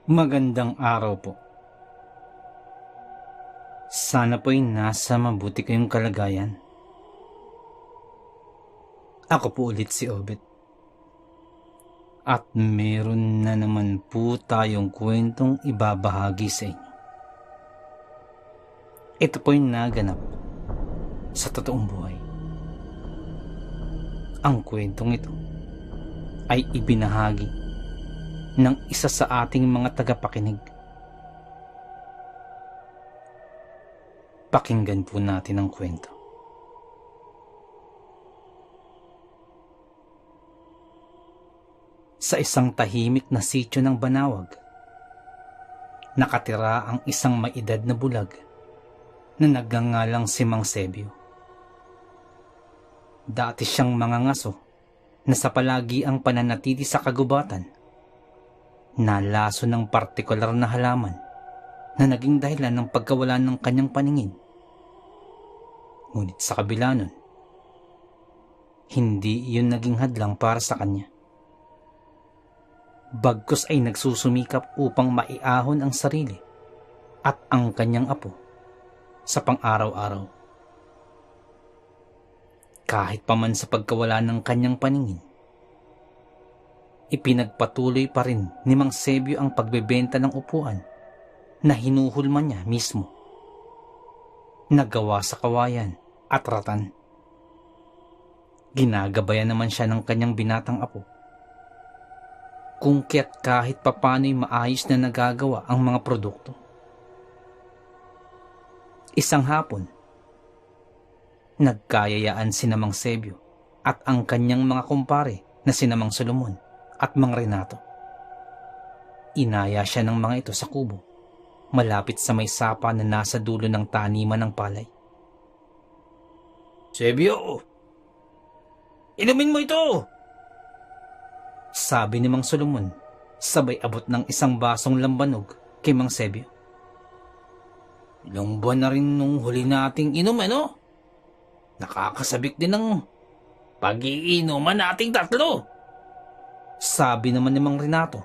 Magandang araw po. Sana po'y nasa mabuti kayong kalagayan. Ako po ulit si Obet. At meron na naman po tayong kwentong ibabahagi sa inyo. Ito po'y naganap sa totoong buhay. Ang kwentong ito ay ibinahagi ng isa sa ating mga tagapakinig. Pakinggan po natin ang kwento. Sa isang tahimik na sitio ng Banawag, nakatira ang isang maedad na bulag na nagngangalang si Mang Sebio. Dati siyang mangangaso na sa palagi ang pananatili sa kagubatan, nalaso ng partikular na halaman na naging dahilan ng pagkawala ng kanyang paningin. Ngunit sa kabila nun, hindi iyon naging hadlang para sa kanya. Bagkus ay nagsusumikap upang maiahon ang sarili at ang kanyang apo sa pang-araw-araw. Kahit pa man sa pagkawala ng kanyang paningin, ipinagpatuloy pa rin ni Mang Sebio ang pagbebenta ng upuan na hinuhulman niya mismo, nagawa sa kawayan at ratan. Ginagabayan naman siya ng kanyang binatang apo, kung kaya't kahit papano'y maayos na nagagawa ang mga produkto. Isang hapon, nagkayayaan sina Mang Sebio at ang kanyang mga kumpare na sina Mang Solomon at Mang Renato. Inaya siya ng mga ito sa kubo, malapit sa may sapa na nasa dulo ng taniman ng palay. "Sebio, inumin mo ito!" sabi ni Mang Solomon, sabay abot ng isang basong lambanog kay Mang Sebio. "Ilang buwan na rin nung huli nating inom, ano? Nakakasabik din ng pag-iinuman nating tatlo," sabi naman ni Mang Renato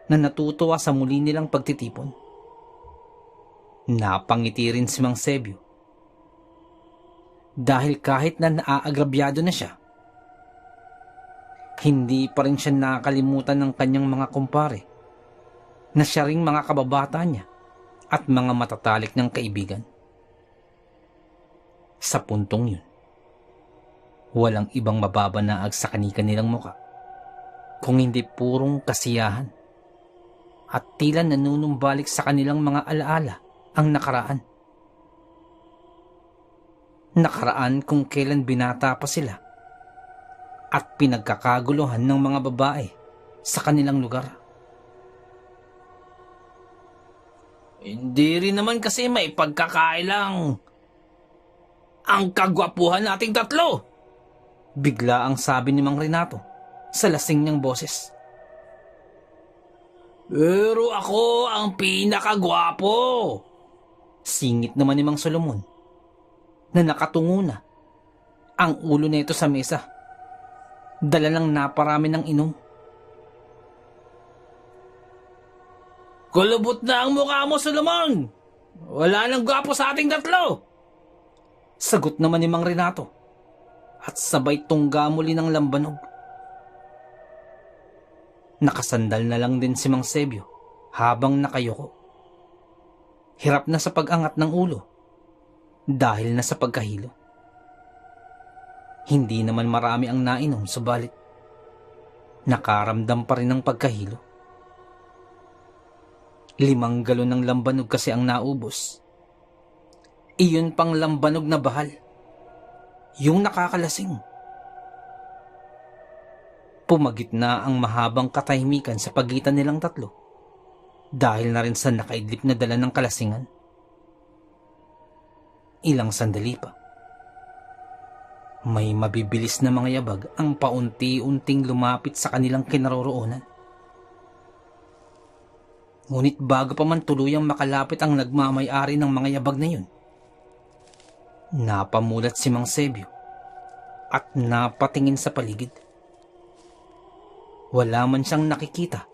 na natutuwa sa muli nilang pagtitipon. Napangiti rin si Mang Sebio dahil kahit na naaagrabyado na siya, hindi pa rin siya nakakalimutan ng kanyang mga kumpare na siya ring mga kababata niya at mga matatalik ng kaibigan. Sa puntong yun, walang ibang mababanaag sa kani-kanilang muka kung hindi purong kasiyahan at tila nanunumbalik sa kanilang mga alaala ang nakaraan. Nakaraan kung kailan binata pa sila at pinagkakaguluhan ng mga babae sa kanilang lugar. "Hindi rin naman kasi may pagkakailang ang kagwapuhan nating tatlo," bigla ang sabi ni Mang Renato sa lasing niyang boses. "Pero ako ang pinakagwapo," singit naman ni Mang Solomon na nakatungo na ang ulo nito sa mesa. Dala lang naparami ng inom. "Kulubot na ang mukha mo, Solomon! Wala nang gwapo sa ating tatlo!" sagot naman ni Mang Renato at sabay tungga muli ng lambanog. Nakasandal na lang din si Mang Sebio habang nakayuko. Hirap na sa pag-angat ng ulo dahil na sa pagkahilo. Hindi naman marami ang nainom, subalit nakaramdam pa rin ng pagkahilo. 5 galon ng lambanog kasi ang naubos. Iyon pang lambanog na bahal, yung nakakalasing. Pumagit na ang mahabang katahimikan sa pagitan nilang tatlo dahil na rin sa nakaidlip na dala ng kalasingan. Ilang sandali pa, may mabibilis na mga yabag ang paunti-unting lumapit sa kanilang kinaroroonan. Ngunit bago pa man tuluyang makalapit ang nagmamay-ari ng mga yabag na yun, napamulat si Mang Sebio at napatingin sa paligid. Wala man siyang nakikita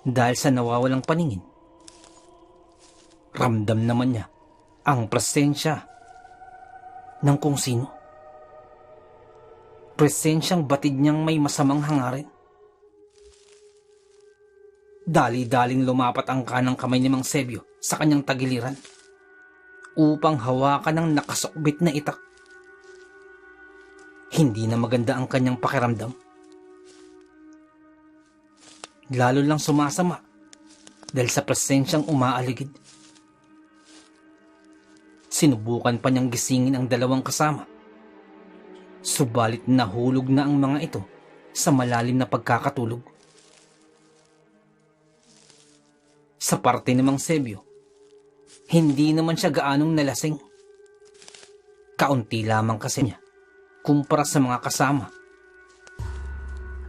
Dahil sa nawawalang paningin, ramdam naman niya ang presensya ng kung sino. Presensyang batid niyang may masamang hangarin. Dali-daling lumapat ang kanang kamay ni Mang Sebio sa kanyang tagiliran upang hawakan ang nakasukbit na itak. Hindi na maganda ang kanyang pakiramdam. Lalo lang sumasama dahil sa presensyang umaaligid. Sinubukan pa niyang gisingin ang dalawang kasama. Subalit nahulog na ang mga ito sa malalim na pagkakatulog. Sa parte ni Mang Sebio, hindi naman siya gaanong nalasing. Kaunti lamang kasi niya kumpara sa mga kasama.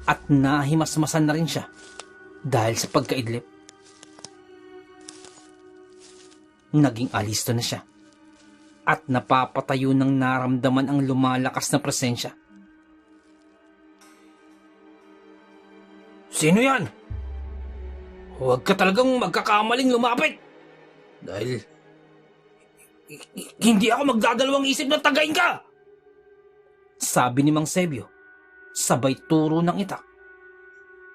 At nahimasmasan na rin siya dahil sa pagkaidlip. Naging alisto na siya at napapatayo ng naramdaman ang lumalakas na presensya. Sino yan? Huwag ka talagang magkakamaling lumapit. Dahil hindi ako magdadalawang isip na tagayin ka. Sabi ni Mang Sebio, sabay turo ng itak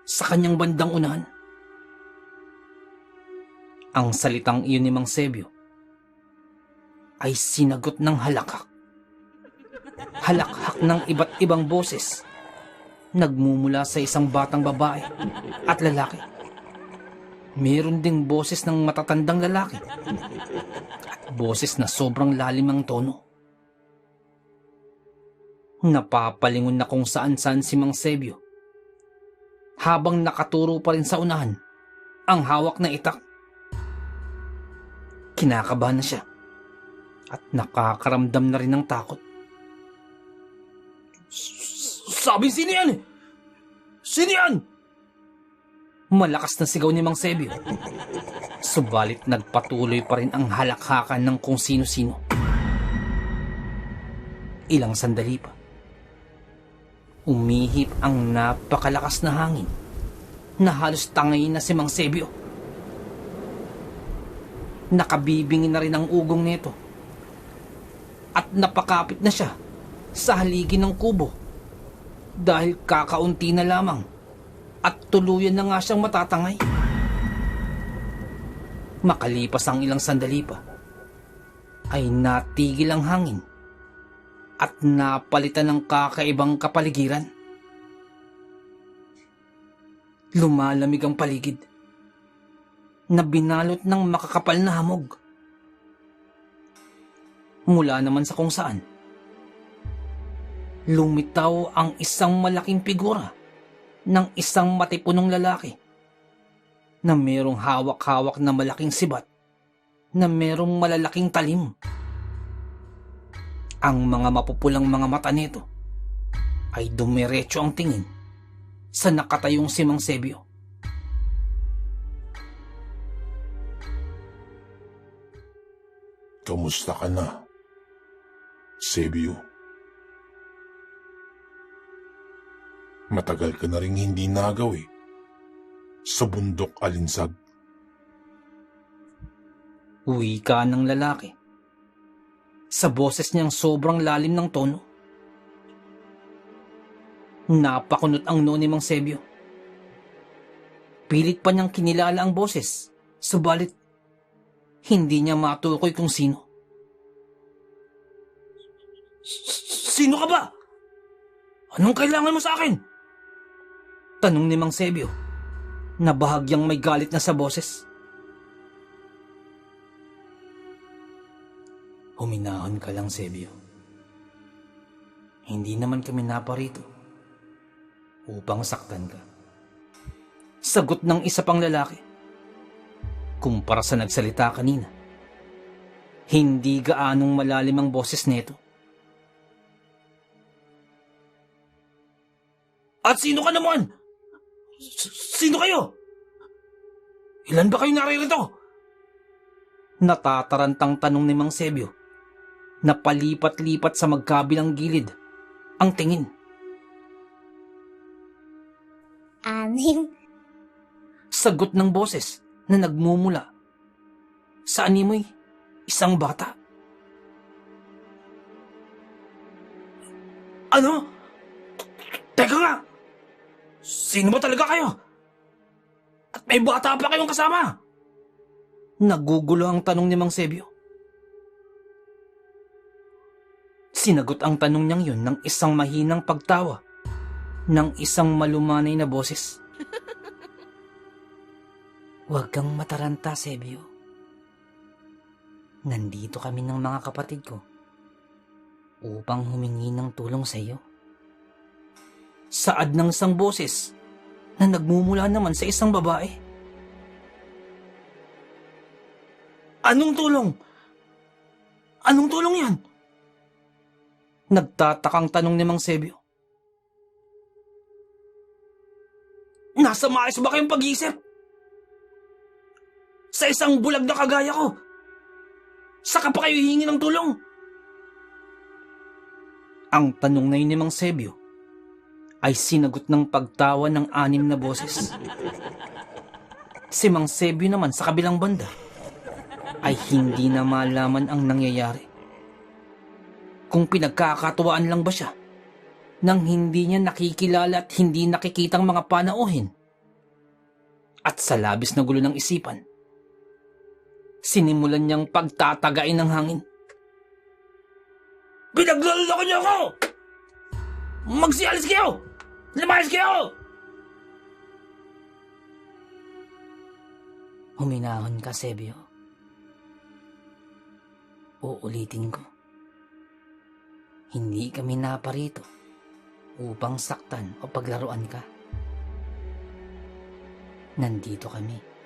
sa kanyang bandang unahan. Ang salitang iyon ni Mang Sebio ay sinagot ng halakhak. Halakhak ng iba't ibang boses, nagmumula sa isang batang babae at lalaki. Meron ding boses ng matatandang lalaki at boses na sobrang lalim ang tono. Napapalingon na kung saan-saan si Mang Sebio habang nakaturo pa rin sa unahan ang hawak na itak. Kinakabahan na siya at nakakaramdam na rin ng takot. Sabi, sino yan? Sino yan? Malakas na sigaw ni Mang Sebio. Subalit nagpatuloy pa rin ang halakhakan ng kung sino-sino. Ilang sandali pa, umihip ang napakalakas na hangin na halos tangayin na si Mang Sebio. Nakabibingin na rin ang ugong nito at napakapit na siya sa haligi ng kubo dahil kakaunti na lamang at tuluyan na nga siyang matatangay. Makalipas ang ilang sandali pa, ay natigil ang hangin at napalitan ng kakaibang kapaligiran. Lumalamig ang paligid na binalot ng makakapal na hamog. Mula naman sa kung saan, lumitaw ang isang malaking figura ng isang matipunong lalaki na merong hawak-hawak na malaking sibat na merong malalaking talim. Ang mga mapupulang mga mata nito ay dumiretso ang tingin sa nakatayong si Mang Sebio. Kamusta ka na, Sebio? Matagal ka na rin hindi nagaw sa bundok alinsag. Wika ng lalaki sa boses niyang sobrang lalim ng tono. Napakunot ang noo ni Mang Sebio. Pilit pa niyang kinilala ang boses, subalit hindi niya matukoy kung sino. Sino ka ba? Anong kailangan mo sa akin? Tanong ni Mang Sebio na bahagyang may galit na sa boses. Huminahon ka lang, Sebio. Hindi naman kami naparito upang saktan ka. Sagot ng isa pang lalaki. Kumpara sa nagsalita kanina, hindi gaanong malalim ang boses nito. At sino ka naman? Sino kayo? Ilan ba kayo naririto? Natatarantang tanong ni Mang Sebio na palipat-lipat sa magkabilang gilid ang tingin. 6. Sagot ng boses na nagmumula sa animoy isang bata. Ano? Teka nga! Sino ba talaga kayo? At may bata pa kayong kasama? Nagugulo ang tanong ni Mang Sebio. Sinagot ang tanong niyang yun ng isang mahinang pagtawa ng isang malumanay na boses. Huwag kang mataranta, Sebio. Nandito kami ng mga kapatid ko upang humingi ng tulong sa iyo. Saad ng isang boses na nagmumula naman sa isang babae. Anong tulong? Anong tulong yan? Nagtatakang tanong ni Mang Sebio. Nasa maayos ba kayong pag-iisip? Sa isang bulag na kagaya ko, saka pa kayo hihingi ng tulong? Ang tanong na yun ni Mang Sebio ay sinagot ng pagtawa ng 6 na boses. Si Mang Sebio naman sa kabilang banda ay hindi na malaman ang nangyayari. Kung pinagkakatuwaan lang ba siya nang hindi niya nakikilala at hindi nakikitang mga panauhin. At sa labis na gulo ng isipan, sinimulan niyang pagtatagain ng hangin. Pinagloloko niyo ako! Magsialis kayo! Lumayas kayo! Huminahon ka, Sebio. Uulitin ko. Hindi kami naparito upang saktan o paglaruan ka. Nandito kami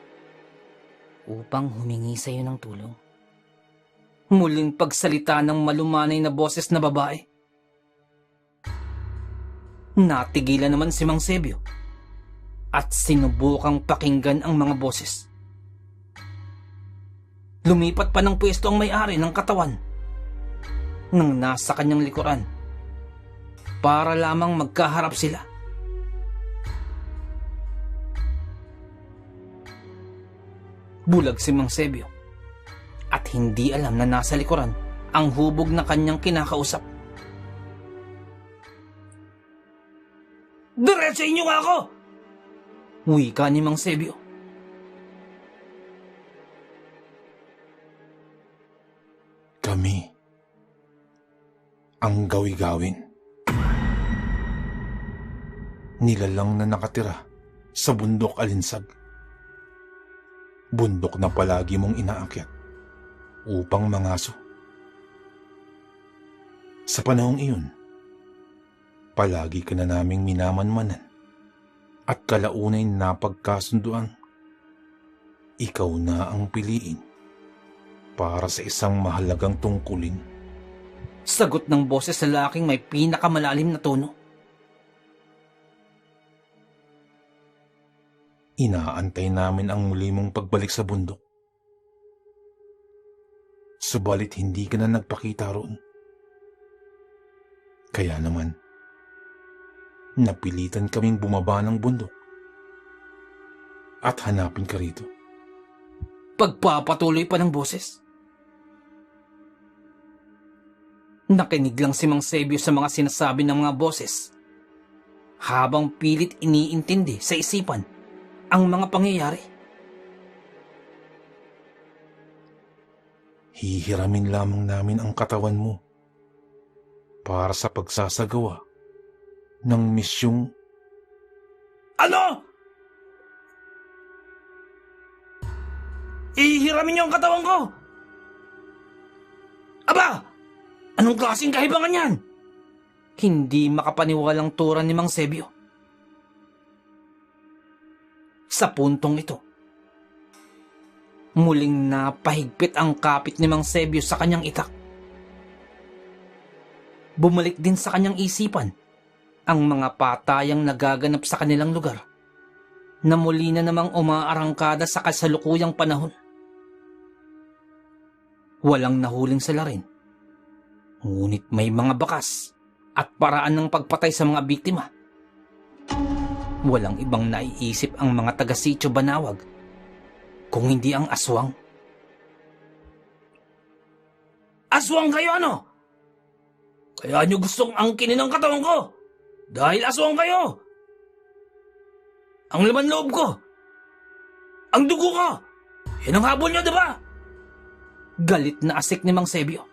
upang humingi sa iyo ng tulong. Muling pagsalita ng malumanay na boses na babae. Natigilan naman si Mang Sebio at sinubukang pakinggan ang mga boses. Lumipat pa ng pwesto ang may-ari ng katawan nang nasa kanyang likuran para lamang magkaharap sila. Bulag si Mang Sebio at hindi alam na nasa likuran ang hubog na kanyang kinakausap. Diretsahin niyo nga ako! Wika ni Mang Sebio. Kami ang gawi-gawin. Nilalang na nakatira sa bundok Alinsag. Bundok na palagi mong inaakyat upang mangaso. Sa panahong iyon, palagi ka na naming minamanmanan at kalaunay napagkasunduan. Ikaw na ang piliin para sa isang mahalagang tungkulin. Sagot ng boses sa lalaking may pinakamalalim na tono. Inaantay namin ang muli mong pagbalik sa bundok. Subalit hindi ka na nagpakita roon. Kaya naman, napilitan kaming bumaba ng bundok at hanapin ka rito. Pagpapatuloy pa ng boses. Nakinig lang si Mang Sebio sa mga sinasabi ng mga boses habang pilit iniintindi sa isipan ang mga pangyayari. Hihiramin lamang namin ang katawan mo para sa pagsasagawa ng misyong... Ano? Ihiramin niyo ang katawan ko? Aba! Anong klaseng kahibangan yan? Hindi makapaniwalang turan ni Mang Sebio. Sa puntong ito, muling napahigpit ang kapit ni Mang Sebio sa kanyang itak. Bumalik din sa kanyang isipan ang mga patayang nagaganap sa kanilang lugar na muli na namang umaarangkada sa kasalukuyang panahon. Walang nahuling salarin, ngunit may mga bakas at paraan ng pagpatay sa mga biktima. Walang ibang naiisip ang mga taga-sitio Banawag kung hindi ang aswang. Aswang kayo ano? Kaya nyo gustong angkinin ang katawan ko? Dahil aswang kayo! Ang laman loob ko! Ang dugo ko! Yan ang habol nyo, diba? Galit na asik ni Mang Sebio.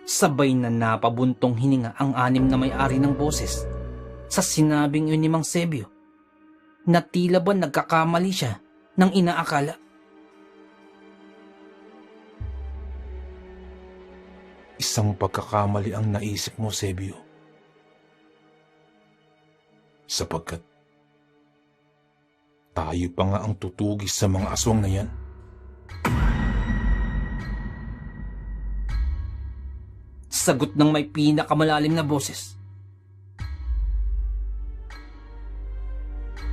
Sabay na napabuntong hininga ang anim na may-ari ng boses sa sinabing yun ni Mang Sebio na tila ba nagkakamali siya ng inaakala. Isang pagkakamali ang naisip mo, Sebio. Sapagkat tayo pa nga ang tutugis sa mga aswang na yan. Sagot ng may pinakamalalim na boses.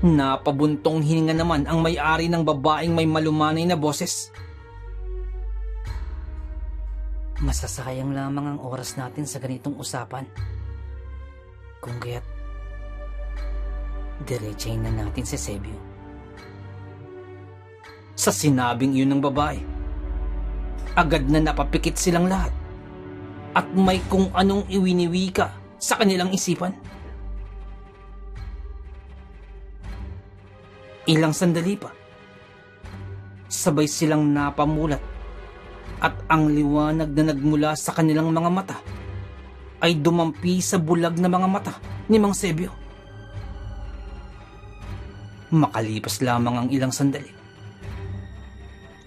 Napabuntong hininga naman ang may-ari ng babaeng may malumanay na boses. Masasayang lamang ang oras natin sa ganitong usapan. Kung kaya't diretsahin na natin si Sebio. Sa sinabing iyon ng babae, agad na napapikit silang lahat at may kung anong iwiniwika sa kanilang isipan. Ilang sandali pa, sabay silang napamulat at ang liwanag na nagmula sa kanilang mga mata ay dumampi sa bulag na mga mata ni Mang Sebio. Makalipas lamang ang ilang sandali,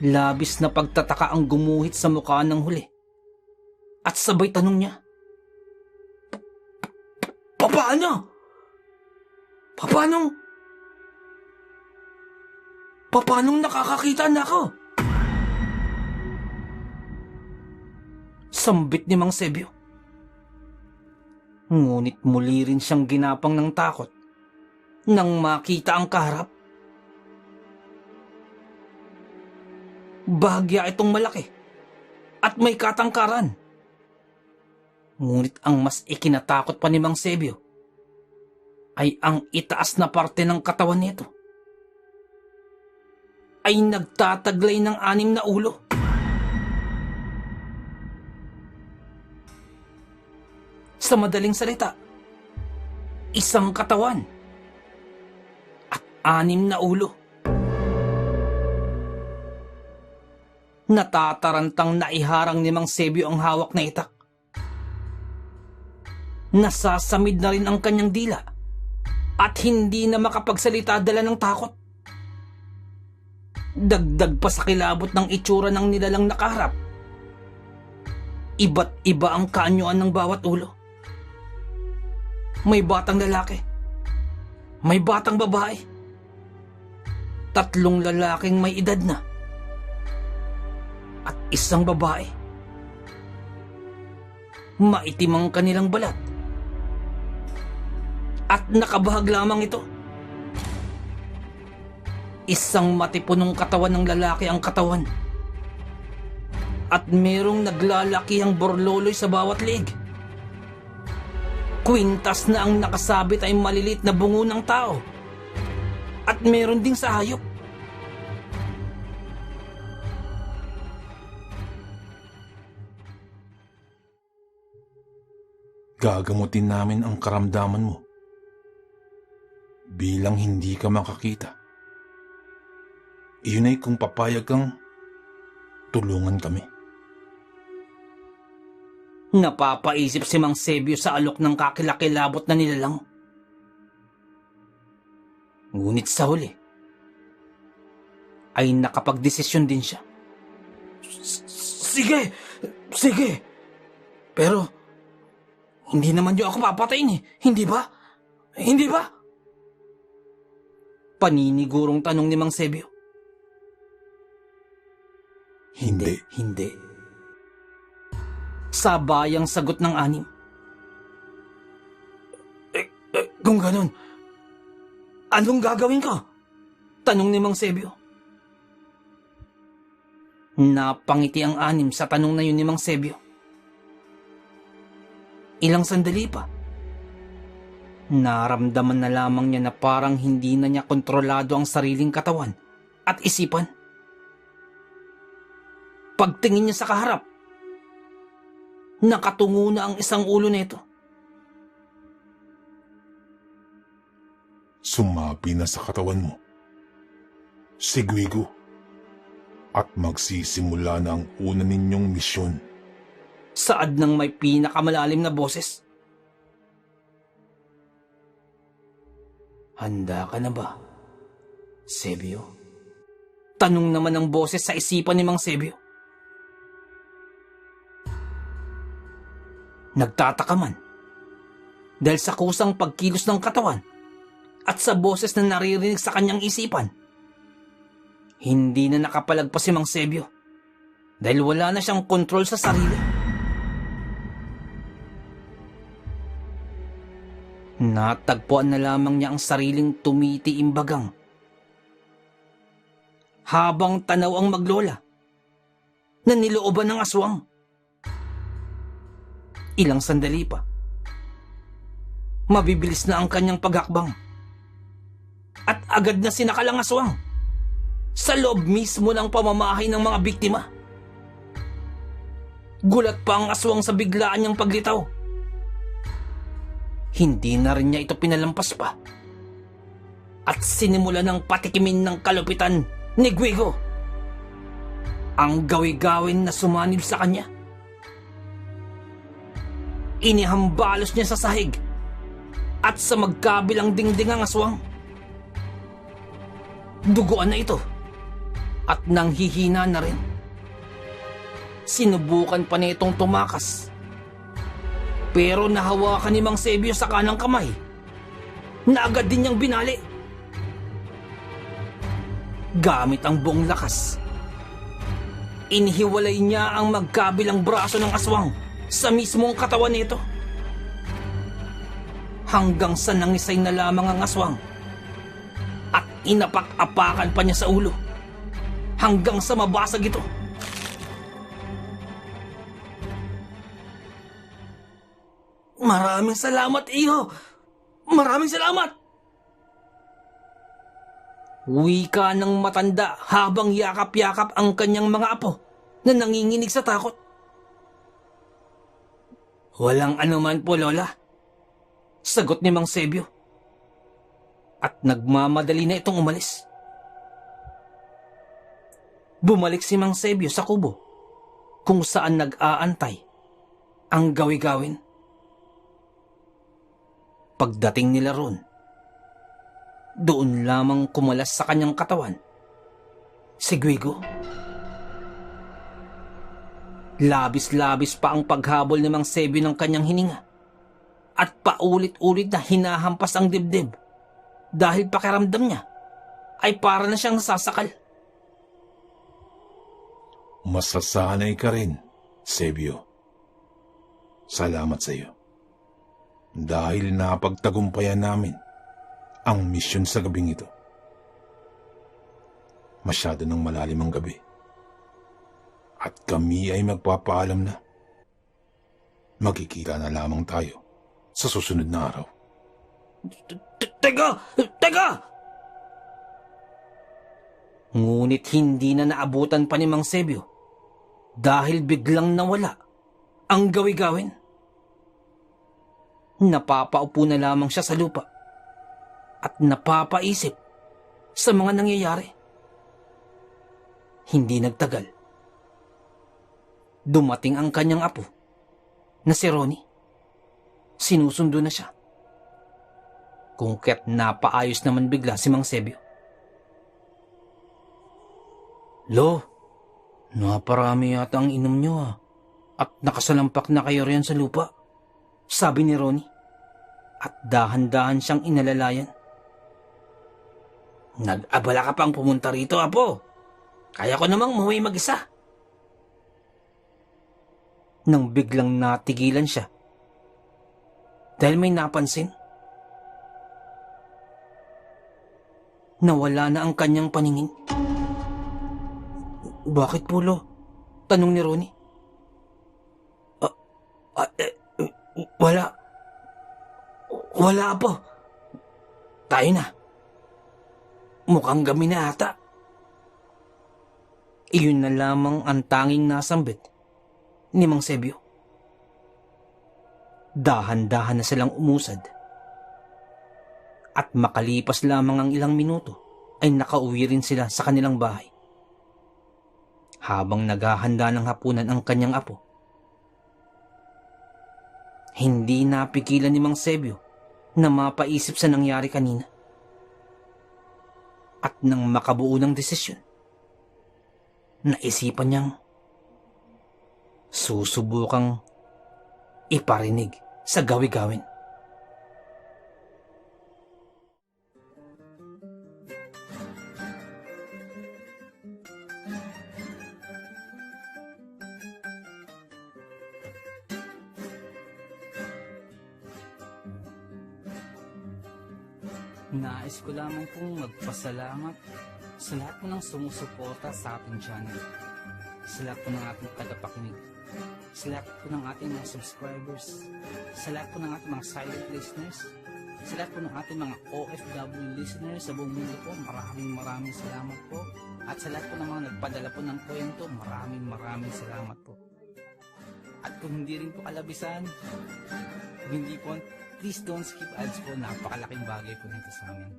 labis na pagtataka ang gumuhit sa mukha ng huli at sabay tanong niya, Paano? Paanong nakakakita na ako? Sambit ni Mang Sebio. Ngunit muli rin siyang ginapang ng takot nang makita ang kaharap. Bahagya itong malaki at may katangkaran. Ngunit ang mas ikinatakot pa ni Mang Sebio ay ang itaas na parte ng katawan nito ay nagtataglay ng 6 na ulo. Sa madaling salita, isang katawan at 6 na ulo. Natatarantang naiharang ni Mang Sebio ang hawak na itak. Nasasamid na rin ang kanyang dila at hindi na makapagsalita dala ng takot. Dagdag pa sa kilabot ng itsura ng nilalang nakaharap. Iba't iba ang kaanyuan ng bawat ulo. May batang lalaki, may batang babae, 3 lalaking may edad na, at 1 babae. Maitim ang kanilang balat at nakabahag lamang ito. Isang matipunong katawan ng lalaki ang katawan at merong naglalaki ang borloloy sa bawat leeg. Kwintas na ang nakasabit ay malilit na bungo ng tao at meron ding sa hayop. Gagamutin namin ang karamdaman mo bilang hindi ka makakita. Iyon ay kung papayag kang tulungan kami. Napapaisip si Mang Sebio sa alok ng kakilakilabot na nilalang. Ngunit sa huli, ay nakapagdesisyon din siya. Sige. Pero, hindi naman niyo ako papatayin eh. Hindi ba? Paninigurong tanong ni Mang Sebio. Hindi. Sabayang sagot ng 6. Kung ganun, anong gagawin ko? Tanong ni Mang Sebio. Napangiti ang 6 sa tanong na yun ni Mang Sebio. Ilang sandali pa, Naramdaman na lamang niya na parang hindi na niya kontrolado ang sariling katawan at isipan. Pagtingin niya sa kaharap, nakatungo na ang isang ulo nito. Sumapi na sa katawan mo, Sigwigo, at magsisimula na ang una ninyong misyon. Saad ng may pinakamalalim na boses. Handa ka na ba, Sebio? Tanong naman ng boses sa isipan ni Mang Sebio. Nagtataka man dahil sa kusang pagkilos ng katawan at sa boses na naririnig sa kanyang isipan. Hindi na nakapalagpas si Mang Sebio dahil wala na siyang kontrol sa sarili. Natagpuan na lamang niya ang sariling tumitiimbagang habang tanaw ang maglola na nilooban ng aswang. Ilang sandali pa, mabibilis na ang kanyang paghakbang at agad na sinakal ang aswang sa loob mismo ng pamamahay ng mga biktima. Gulat pa ang aswang sa biglaan niyang paglitaw. Hindi na rin niya ito pinalampas pa at sinimula ng patikimin ng kalupitan ni Guigo ang gawi-gawin na sumanib sa kanya. Inihambalos niya sa sahig at sa magkabilang dingding ang aswang. Duguan na ito at nanghihina na rin. Sinubukan pa nitong tumakas, pero nahawakan ni Mang Sebio sa kanang kamay na agad din niyang binali. Gamit ang buong lakas, inihiwalay niya ang magkabilang braso ng aswang sa mismong katawan nito. Hanggang sa nangisay na lamang ang aswang at inapak-apakan pa niya sa ulo hanggang sa mabasag ito. Maraming salamat, Iho! Maraming salamat! Wika ng matanda habang yakap-yakap ang kanyang mga apo na nanginginig sa takot. Walang anuman po, Lola. Sagot ni Mang Sebio. At nagmamadali na itong umalis. Bumalik si Mang Sebio sa kubo kung saan nag-aantay ang gawi-gawin. Pagdating nila ron, doon lamang kumalas sa kanyang katawan si Guigo. Labis-labis pa ang paghabol ni Mang Sebio ng kanyang hininga at paulit-ulit na hinahampas ang dibdib dahil pakiramdam niya ay para na siyang nasasakal. Masasanay ka rin, Sebio. Salamat sa iyo. Dahil napagtagumpayan namin ang misyon sa gabing ito. Masyado ng malalim ang gabi. At kami ay magpapaalam na. Magkikita na lamang tayo sa susunod na araw. Teka! Ngunit hindi na naabutan pa ni Mang Sebio dahil biglang nawala ang gawi-gawin. Napapaupo na lamang siya sa lupa at napapaisip sa mga nangyayari. Hindi nagtagal, dumating ang kanyang apo na si Ronnie. Sinusundo na siya. Kung kaya't napaayos naman bigla si Mang Sebio. Lo, naparami yata ang inom niyo at nakasalampak na kayo riyan sa lupa, sabi ni Ronnie. At dahan-dahan siyang inalalayan. Nag-abala ka pang pumunta rito, apo. Kaya ko namang umuwi mag-isa. Nang biglang natigilan siya dahil may napansin. Nawala na ang kanyang paningin. Bakit po, Lo? Tanong ni Ronnie. Wala po. Tayo na. Mukhang gabi na ata. Iyon na lamang ang tanging nasambit ni Mang Sebio. Dahan-dahan na silang umusad. At makalipas lamang ang ilang minuto ay nakauwi rin sila sa kanilang bahay. Habang naghahanda ng hapunan ang kanyang apo, hindi napigilan ni Mang Sebio na mapaisip sa nangyari kanina. At nang makabuo ng desisyon, naisipan niyang susubukang iparinig sa gawi-gawin. Nais ko lamang pong magpasalamat sa lahat po ng sumusuporta sa ating channel, sa lahat po ng ating tagapakinig, sa lahat po ng ating mga subscribers, sa lahat po ng ating mga silent listeners, sa lahat po ng ating mga OFW listeners sa buong mundo po. Maraming salamat po. At sa lahat po ng mga nagpadala po ng kwento, maraming salamat po. At kung hindi rin po kalabisan, hindi po, please don't skip ads po. Napakalaking bagay po nito sa amin.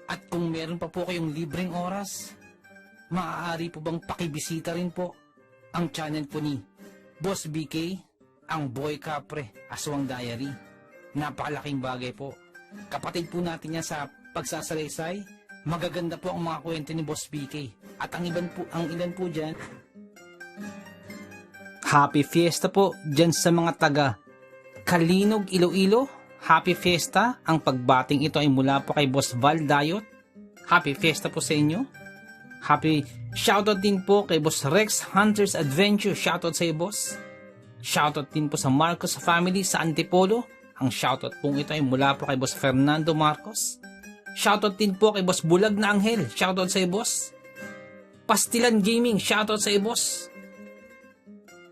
At kung meron pa po kayong libreng oras, maaari po bang pakibisita rin po ang channel po ni Boss BK, ang Boy Capre Aswang Diary. Napakalaking bagay po. Kapatid po natin yan sa pagsasalaysay. Magaganda po ang mga kwento ni Boss BK. At ang ilan po dyan, Happy Fiesta po dyan sa mga taga Kalinog, Iloilo. Happy Fiesta. Ang pagbating ito ay mula po kay Boss Val Dayot. Happy Fiesta po sa inyo. Happy shoutout din po kay Boss Rex Hunters Adventure. Shoutout sa iyo, boss. Shoutout din po sa Marcos family sa Antipolo. Ang shoutout pong ito ay mula po kay Boss Fernando Marcos. Shoutout din po kay Boss Bulag na Anghel. Shoutout sa iyo, boss. Pastilan Gaming. Shoutout sa iyo, boss.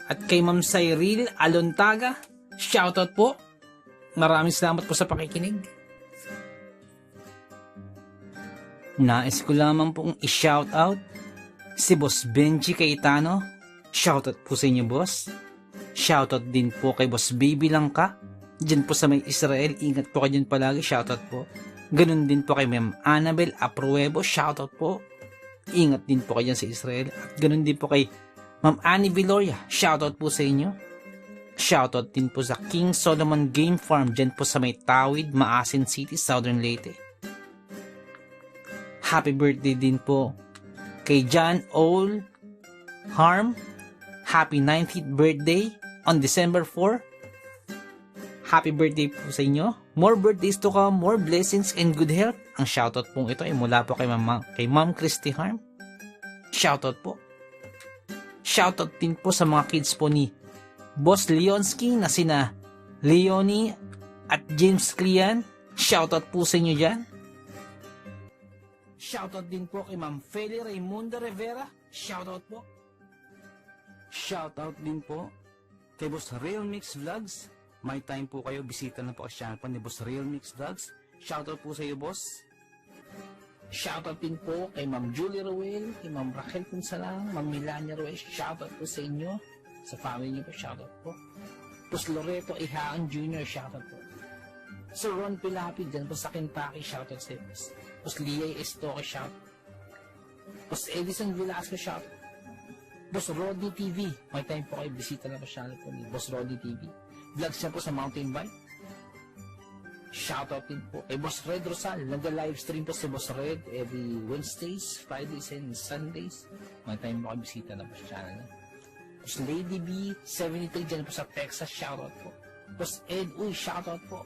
At kay Ma'am Cyril Alontaga, shoutout po. Maraming salamat po sa pakikinig. Nais ko lamang pong i-shoutout si Boss Benji Cayetano. Shoutout po sa inyo, boss. Shoutout din po kay Boss Baby Langka. Diyan po sa may Israel, ingat po kayo dyan palagi. Shoutout po. Ganun din po kay Ma'am Annabel Apruebo. Shoutout po. Ingat din po kayo dyan sa Israel. At ganun din po kay Ma'am Annie Viloria, shoutout po sa inyo. Shoutout din po sa King Solomon Game Farm dyan po sa may Tawid, Maasin City, Southern Leyte. Happy birthday din po kay John Ol Harm. Happy 90th birthday on December 4. Happy birthday po sa inyo. More birthdays to come, more blessings and good health. Ang shoutout pong ito ay mula po kay Ma'am Christy Harm. Shoutout po. Shoutout din po sa mga kids po ni Boss Leonsky na sina Leonie at James Clian. Shoutout po sa inyo dyan. Shoutout din po kay Ma'am Feli Raymunda Rivera. Shoutout po. Shoutout din po kay Boss Real Mix Vlogs. May time po kayo, bisita na po ang channel po ni Boss Real Mix Vlogs. Shoutout po sa iyo, boss. Shoutout din po kay Ma'am Julie Ruel, kay Ma'am Raquel Punsalang, Ma'am Melania Ruel. Shoutout po sa inyo, sa family niyo po. Shoutout po. Boss Loreto Ihaan Jr. Shoutout po. Sir Ron Pilapi dyan po sa Kentucky. Shoutout sa iyo, boss. Boss Liay Estoque. Shoutout. Boss Edison Velasco. Shoutout. Boss Roddy TV. May time po kayo, bisita na po channel po ni Boss Roddy TV. Vlogs niya po sa Mountain Bike. Shoutout din po kay Boss Red Rosal. Nag-livestream po si Boss Red every Wednesdays, Fridays, and Sundays. May time po kayo, bisita na po sa channel niya. Boss Lady B, 73 dyan po sa Texas. Shoutout po. Boss Ed Uy, shoutout po.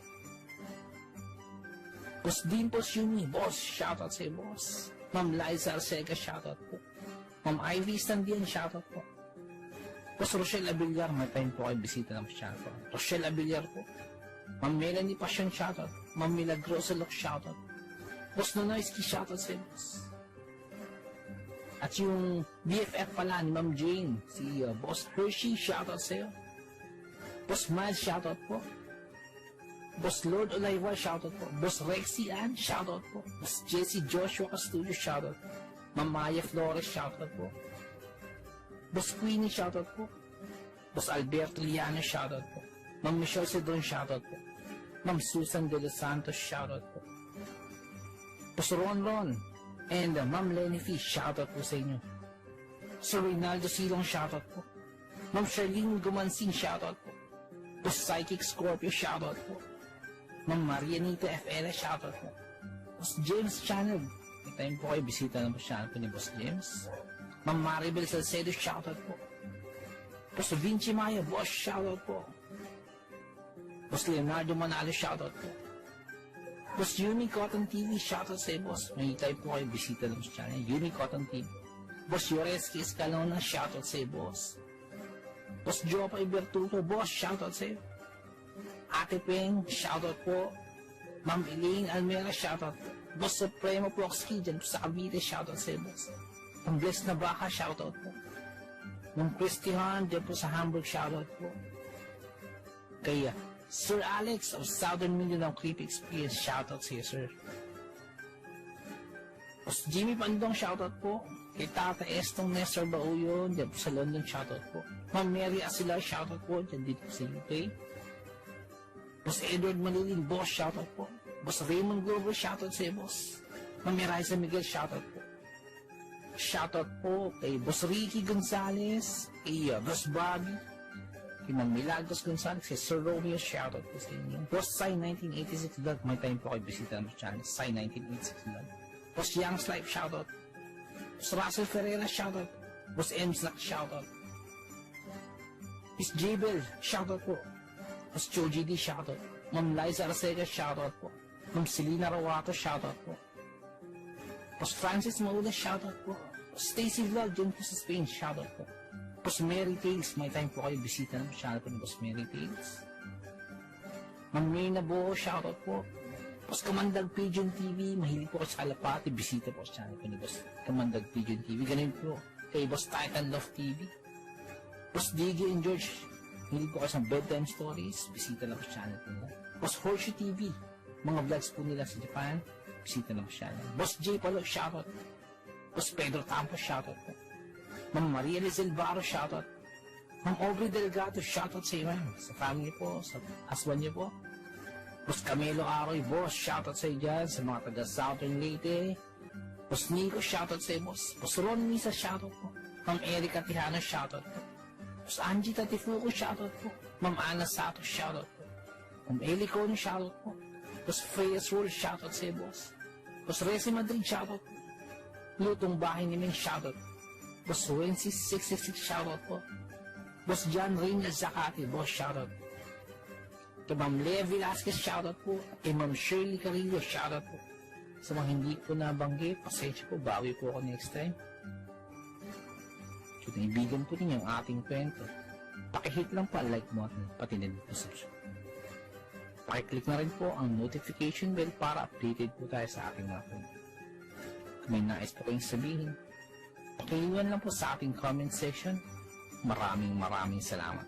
Boss Dimples Yumi, boss, shoutout sa iyo, boss. Ma'am Liza Arcega, shoutout po. Ma'am Ivy Standian, shoutout po. Boss Rochelle Abiliar, may time po kayo, bisita na po sa channel po. Rochelle Abiliar po. Ma'am Melanie Passion, shoutout. Ma'am Milagrosa Look, shoutout. Boss Nonoyski, shoutout sa iyo, boss. At yung BFF pala ni Ma'am Jane, si Boss Hershey, shoutout sa iyo. Boss Miles, shoutout po. Boss Lord Olaiwa, shoutout po. Boss Rexy Ann, shoutout po. Boss Jesse Joshua Castillo, shoutout po. Ma'am Maya Flores, shoutout po. Boss Queenie, shoutout po. Boss Alberto Liano, shoutout po. Ma'am Michelle Cedron, shoutout po. Ma'am Susan De Los Santos, shoutout po. Boss Ron Ron, and Ma'am Lenny Fish, shoutout po sa inyo. Sir Reynaldo Silong, shoutout po. Ma'am Charlene Gumansing, shoutout po. Boss Psychic Scorpio, shoutout po. Ma'am Marianita FL, shoutout po. Boss James Channel, may time po kayo, bisita ng channel po ni Boss James. Ma'am Maribel Salcedo, shoutout po. Boss Vinci Maya, boss, shoutout po. Boss Leonardo Manalo, shoutout po. Boss Uni Cotton TV, shoutout sa boss. May time po kayo, bisita ng channel, Uni Cotton TV. Boss Yoreski Escalona, shoutout sa boss. Boss Jopa Ibertuto, boss, shoutout sa iyo. Ate Peng, shoutout po. Ma'am Elaine Almera, shoutout po. Boss Supremo Proxky, dyan po sa Cavite, shoutout sa iyo, boss. Ang Bless na Baka, shoutout po. Ma'am Christian, dyan po sa Hamburg, shoutout po. Kaya, Sir Alex of Southern Mindanao Creep Experience, shoutout sa iyo, sir. Boss Jimmy Pandong, shoutout po. Kay Tata Estong Nestor Bauyon, dyan po sa London, shoutout po. Ma'am Mary Asilar, shoutout po, dyan dito po sa UK. Boss Edward Manilin, boss, shoutout po. Boss Raymond Glover, shoutout sa iyo, boss. Ma'am Miraiza Miguel, shoutout po. Shoutout po kay Boss Ricky Gonzalez, kay Boss Bobby, kay Ma'am Milagros Gonzalez, kay Sir Romeo, shoutout po sa inyo. Boss Sai 1986 vlog, may time po kayo bisita ng channel, Sai 1986 vlog. Boss Young's Life, shoutout. Boss Russell Ferreira, shoutout. Boss Mslack, shoutout. Miss Jabel, shoutout po. Boss Choji D, shoutout. Ma'am Liza Arcega, shoutout po. Ma'am Selena Rawato, shoutout po. Boss Francis Maula, shoutout po. Boss Stacy Vlog, dyan po sa Spain, shoutout po. Boss Mary Tales, may time po kayo bisita ng channel po ni Boss Mary Tales. Ma'am Mayna Bo, shoutout po. Boss Kamandag Pigeon TV, mahilig po kayo sa kalapati, bisita po sa channel po ni Boss Kamandag Pigeon TV. Ganun po kay Boss Titan Love TV. Boss Diggy and George, mahilig po kayo sa bedtime stories, bisita lang po sa channel po nila. Boss Horseshoe TV, mga vlogs po nila sa Japan, bisita lang po sa channel. Boss J Palo, shoutout. Boss Pedro Tampo, shoutout po. Ma'am Maria Lizel Barro, shoutout. Ma'am Aubrey Delgado, shoutout sa iyo, ma'am. Sa family po, sa husband niyo po. Boss Camilo Aroy, boss, shoutout sa iyo dyan, sa mga taga Southern Leyte. Boss Nico, shoutout sa iyo, boss. Boss Ron Misa, shoutout po. Ma'am Erika Tihano, shoutout po. Boss Angie Tatifuco, shoutout po. Ma'am Ana Sato, shoutout po. Ma'am Eli Cono, shoutout po. Boss Freyas Roll, shoutout sa iyo, boss. Boss Resi Madrid, shoutout po. Lutong Bahay ni Ming, shoutout po. Boss Wences 666, shoutout po. Boss John Reynel Zacati, boss, shoutout po. Kay Ma'am Lea Velasquez, shoutout po. Kay Ma'am Shirley Carillo, shoutout po. Sa mga hindi ko nabanggit, pasensya po, bawi po ako next time. Kung naibigan po ninyo ang ating kwento, pakihit lang pa like button, pati na dito sa subscribe. Pakiclick na rin po ang notification bell para updated po tayo sa ating mga kwento. Kung may nais po kayong sabihin, pakiiwan lang po sa ating comment section. Maraming salamat.